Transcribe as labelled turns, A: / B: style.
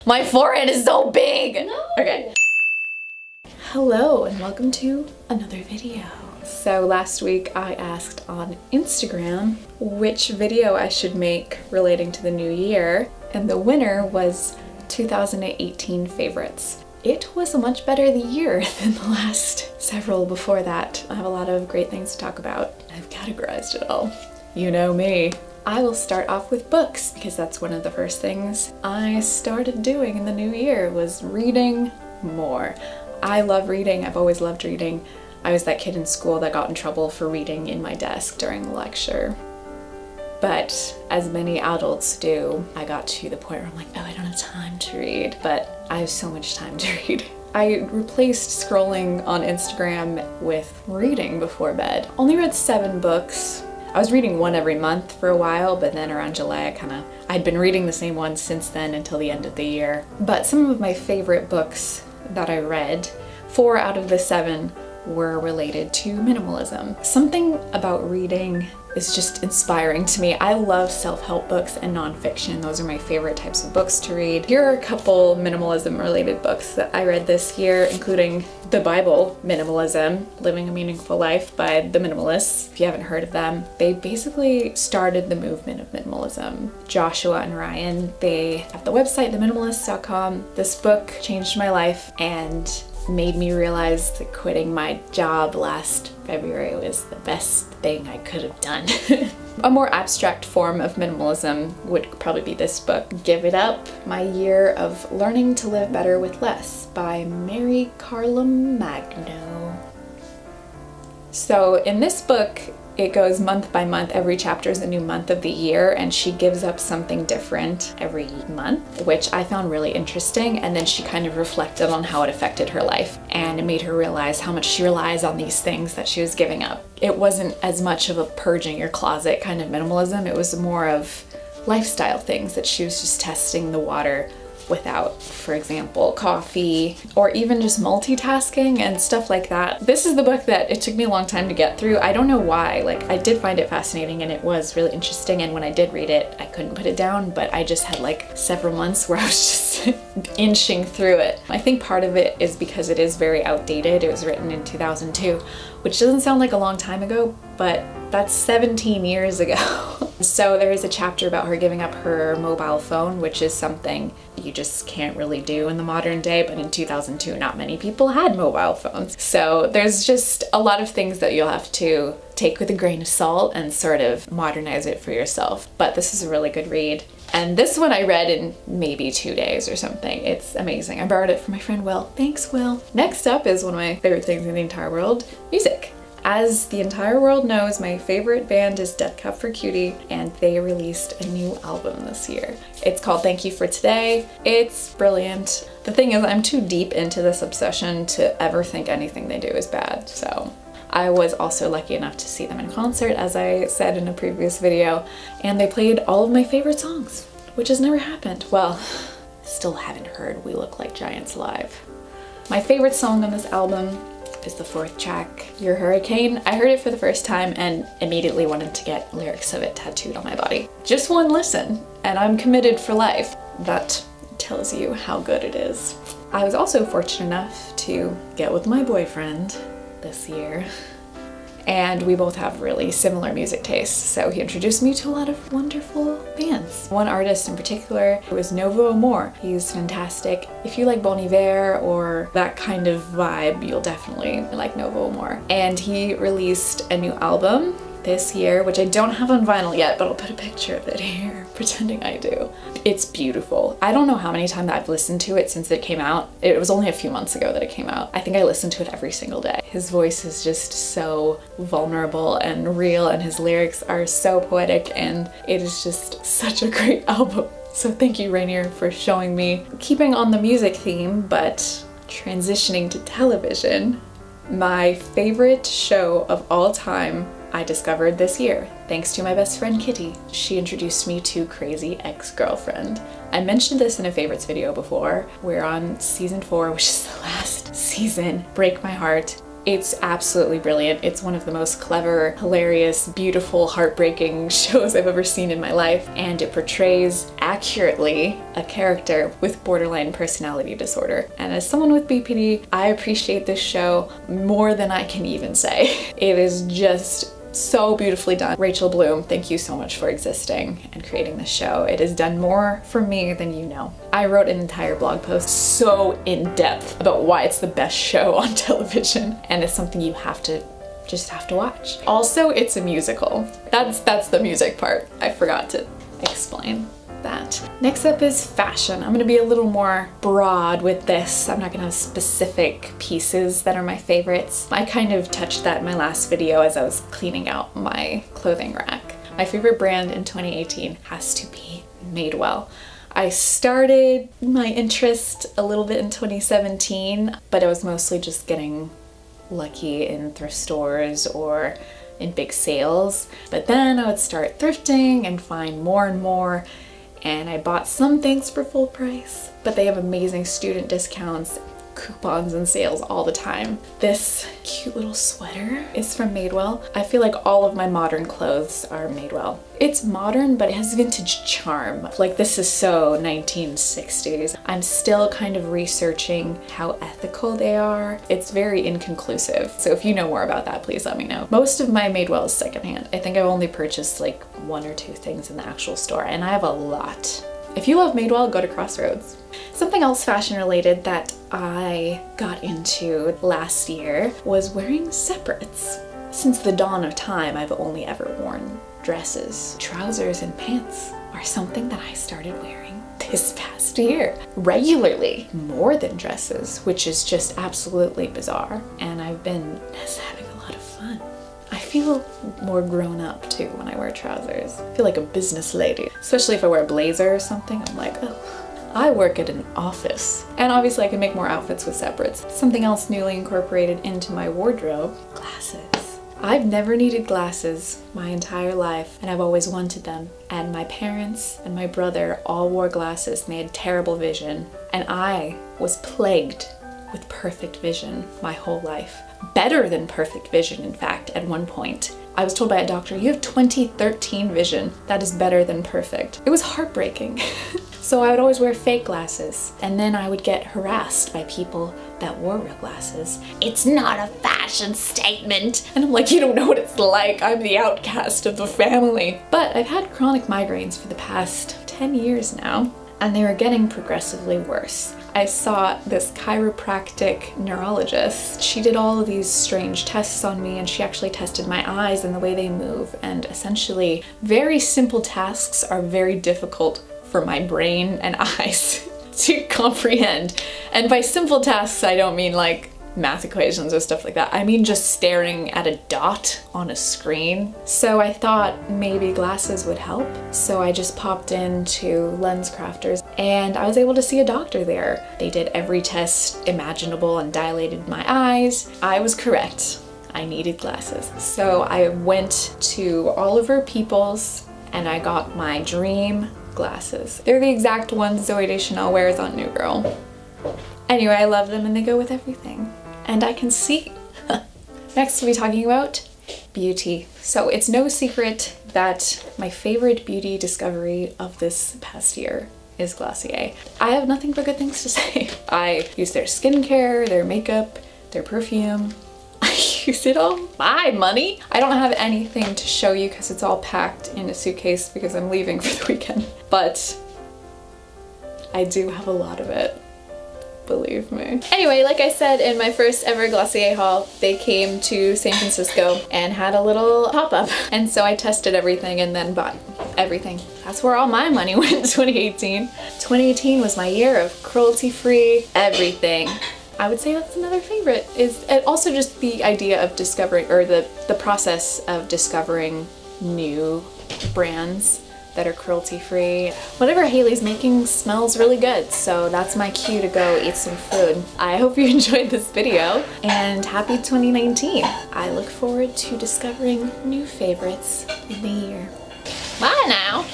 A: My forehead is so big!
B: No.
A: Okay. Hello and welcome to another video. So last week I asked on Instagram which video I should make relating to the new year, and the winner was 2018 favorites. It was a much better year than the last several before that. I have a lot of great things to talk about. I've categorized it all. You know me. I will start off with books because that's one of the first things I started doing in the new year was reading more. I love reading. I've always loved reading. I was that kid in school that got in trouble for reading in my desk during the lecture. But as many adults do, I got to the point where I'm like, oh, I don't have time to read, but I have so much time to read. I replaced scrolling on Instagram with reading before bed. Only read 7 books. I was reading one every month for a while, but then around July I'd been reading the same one since then until the end of the year. But some of my favorite books that I read, 4 out of the 7 were related to minimalism. Something about reading is just inspiring to me. I love self-help books and nonfiction. Those are my favorite types of books to read. Here are a couple minimalism related books that I read this year, including the Bible, Minimalism, Living a Meaningful Life by the Minimalists. If you haven't heard of them, they basically started the movement of minimalism. Joshua and Ryan, they have the website, theminimalists.com. This book changed my life and made me realize that quitting my job last February was the best thing I could have done. A more abstract form of minimalism would probably be this book, Give It Up, My Year of Learning to Live Better with Less by Mary Carla Magno. So in this book, it goes month by month. Every chapter is a new month of the year, and she gives up something different every month, which I found really interesting. And then she kind of reflected on how it affected her life, and it made her realize how much she relies on these things that she was giving up. It wasn't as much of a purging your closet kind of minimalism. It was more of lifestyle things that she was just testing the water without, for example, coffee, or even just multitasking and stuff like that. This is the book that it took me a long time to get through. I don't know why. I did find it fascinating and it was really interesting, and when I did read it, I couldn't put it down, but I just had several months where I was just inching through it. I think part of it is because it is very outdated. It was written in 2002, which doesn't sound like a long time ago, but that's 17 years ago. So there is a chapter about her giving up her mobile phone, which is something you just can't really do in the modern day, but in 2002, not many people had mobile phones. So there's just a lot of things that you'll have to take with a grain of salt and sort of modernize it for yourself. But this is a really good read. And this one I read in maybe 2 days or something. It's amazing. I borrowed it from my friend Will. Thanks, Will. Next up is one of my favorite things in the entire world, music. As the entire world knows, my favorite band is Death Cab for Cutie, and they released a new album this year. It's called Thank You for Today. It's brilliant. The thing is, I'm too deep into this obsession to ever think anything they do is bad, so. I was also lucky enough to see them in concert, as I said in a previous video, and they played all of my favorite songs, which has never happened. Well, still haven't heard We Look Like Giants live. My favorite song on this album is the 4th track, Your Hurricane. I heard it for the first time and immediately wanted to get lyrics of it tattooed on my body. Just one listen, and I'm committed for life. That tells you how good it is. I was also fortunate enough to get with my boyfriend this year, and we both have really similar music tastes, so he introduced me to a lot of wonderful bands. One artist in particular was Nouveau Amor. He's fantastic. If you like Bon Iver or that kind of vibe, you'll definitely like Nouveau Amor. And he released a new album this year, which I don't have on vinyl yet, but I'll put a picture of it here, pretending I do. It's beautiful. I don't know how many times I've listened to it since it came out. It was only a few months ago that it came out. I think I listened to it every single day. His voice is just so vulnerable and real, and his lyrics are so poetic, and it is just such a great album. So thank you, Rainier, for showing me. Keeping on the music theme, but transitioning to television, my favorite show of all time I discovered this year, thanks to my best friend Kitty. She introduced me to Crazy Ex-Girlfriend. I mentioned this in a favorites video before. We're on season 4, which is the last season. Break my heart. It's absolutely brilliant. It's one of the most clever, hilarious, beautiful, heartbreaking shows I've ever seen in my life, and it portrays accurately a character with borderline personality disorder. And as someone with BPD, I appreciate this show more than I can even say. It is just so beautifully done. Rachel Bloom, thank you so much for existing and creating this show. It has done more for me than you know. I wrote an entire blog post so in depth about why it's the best show on television, and it's something you just have to watch. Also, it's a musical. That's the music part. I forgot to explain that. Next up is fashion. I'm gonna be a little more broad with this. I'm not gonna have specific pieces that are my favorites. I kind of touched that in my last video as I was cleaning out my clothing rack. My favorite brand in 2018 has to be Madewell. I started my interest a little bit in 2017, but I was mostly just getting lucky in thrift stores or in big sales. But then I would start thrifting and find more and more, and I bought some things for full price, but they have amazing student discounts, coupons and sales all the time. This cute little sweater is from Madewell. I feel like all of my modern clothes are Madewell. It's modern, but it has vintage charm. Like, this is so 1960s. I'm still kind of researching how ethical they are. It's very inconclusive. So if you know more about that, please let me know. Most of my Madewell is secondhand. I think I've only purchased like 1 or 2 things in the actual store, and I have a lot. If you love Madewell, go to Crossroads. Something else fashion related that I got into last year was wearing separates. Since the dawn of time, I've only ever worn dresses. Trousers and pants are something that I started wearing this past year regularly, more than dresses, which is just absolutely bizarre. And I've been just having a lot of fun. I feel more grown up too when I wear trousers. I feel like a business lady, especially if I wear a blazer or something. I'm like, oh, I work at an office. And obviously I can make more outfits with separates. Something else newly incorporated into my wardrobe, glasses. I've never needed glasses my entire life, and I've always wanted them. And my parents and my brother all wore glasses, and they had terrible vision. And I was plagued with perfect vision my whole life. Better than perfect vision, in fact, at one point. I was told by a doctor, you have 2013 vision. That is better than perfect. It was heartbreaking. So I would always wear fake glasses, and then I would get harassed by people that wore real glasses. It's not a fashion statement. And I'm like, you don't know what it's like. I'm the outcast of the family. But I've had chronic migraines for the past 10 years now, and they were getting progressively worse. I saw this chiropractic neurologist. She did all of these strange tests on me, and she actually tested my eyes and the way they move. And essentially, very simple tasks are very difficult for my brain and eyes to comprehend. And by simple tasks, I don't mean like math equations or stuff like that. I mean just staring at a dot on a screen. So I thought maybe glasses would help. So I just popped into Lens Crafters, and I was able to see a doctor there. They did every test imaginable and dilated my eyes. I was correct. I needed glasses. So I went to Oliver Peoples and I got my dream glasses. They're the exact ones Zooey Deschanel wears on New Girl. Anyway, I love them and they go with everything. And I can see. Next we'll be talking about beauty. So it's no secret that my favorite beauty discovery of this past year is Glossier. I have nothing but good things to say. I use their skincare, their makeup, their perfume. I use it all. My money. I don't have anything to show you because it's all packed in a suitcase because I'm leaving for the weekend. But I do have a lot of it. Believe me. Anyway, like I said in my first ever Glossier haul, they came to San Francisco and had a little pop-up. And so I tested everything and then bought everything. That's where all my money went in 2018. 2018 was my year of cruelty-free everything. I would say that's another favorite, is also just the idea of discovering, or the process of discovering new brands that are cruelty-free. Whatever Haley's making smells really good, so that's my cue to go eat some food. I hope you enjoyed this video, and happy 2019. I look forward to discovering new favorites in the year. Bye now!